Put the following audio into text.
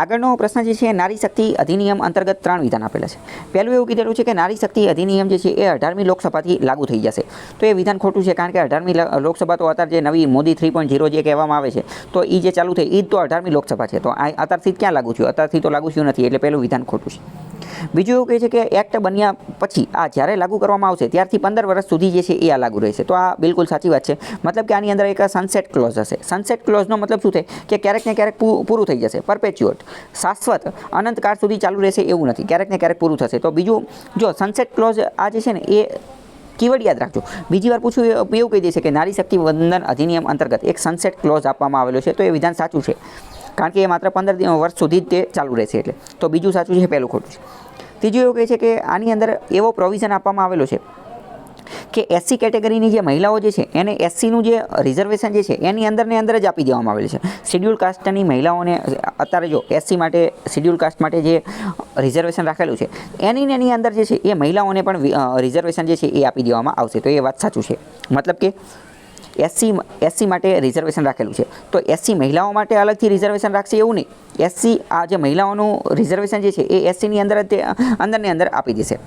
આગળનો પ્રશ્ન જે છે નારી શક્તિ અધિનિયમ અંતર્ગત 3 વિધાન આપેલા છે. પહેલું એવું કીધેલું છે કે નારી શક્તિ અધિનિયમ જે છે એ 18મી લોકસભાથી લાગુ થઈ જશે. તો એ વિધાન ખોટું છે, કારણ કે 18મી લોકસભા તો અત્યારે જે નવી મોદી 3.0 જે કહેવામાં આવે છે, તો એ જે ચાલુ થઈ એ તો 18મી લોકસભા છે. તો આ અત્યારથી ક્યાં લાગુ થયું? અત્યારથી તો લાગુ થયું નથી, એટલે પહેલું વિધાન ખોટું છે. બીજું એવું કહે છે કે એક્ટ બન્યા પછી આ જ્યારે લાગુ કરવામાં આવશે ત્યારથી 15 વર્ષ સુધી જે છે એ આ લાગુ રહેશે. તો આ બિલકુલ સાચી વાત છે. મતલબ કે આની અંદર એક સનસેટ ક્લોઝ હશે. સનસેટ ક્લોઝનો મતલબ શું થાય કે ક્યારેક ને ક્યારેક પૂરું થઈ જશે. પરપેચ્યુઅટ, શાશ્વત, અનંતકાળ સુધી ચાલુ રહેશે એવું નથી, ક્યારેક ને ક્યારેક પૂરું થશે. તો બીજું, જો સનસેટ ક્લોઝ આ જે છે ને એ કીવર્ડ યાદ રાખજો. બીજી વાર પૂછું એવું કહી દેશે કે નારી શક્તિ વંદન અધિનિયમ અંતર્ગત એક સનસેટ ક્લોઝ આપવામાં આવેલો છે. તો એ વિધાન સાચું છે, કારણ કે એ માત્ર 15 વર્ષ સુધી જ તે ચાલુ રહેશે. એટલે તો બીજું સાચું છે, પહેલું ખોટું છે. ત્રીજું એવું કહે છે કે આની અંદર એવો પ્રોવિઝન આપવામાં આવેલો છે કે એસસી કેટેગરીની જે મહિલાઓ જે છે એને એસસીનું જે રિઝર્વેશન જે છે એની અંદર જ આપી દેવામાં આવેલું છે. શિડ્યુલ કાસ્ટની મહિલાઓને અત્યારે જો એસસી માટે, શિડ્યુલ કાસ્ટ માટે જે રિઝર્વેશન રાખેલું છે એની અંદર જે છે એ મહિલાઓને પણ રિઝર્વેશન જે છે એ આપી દેવામાં આવશે. તો એ વાત સાચું છે. મતલબ કે એસસી માટે રિઝર્વેશન રાખેલું છે, તો એસસી મહિલાઓ માટે અલગથી રિઝર્વેશન રાખશે એવું નહીં. એસસી આ જે મહિલાઓનું રિઝર્વેશન જે છે એ એસસીની અંદર જ અંદરની અંદર આપી દેશે.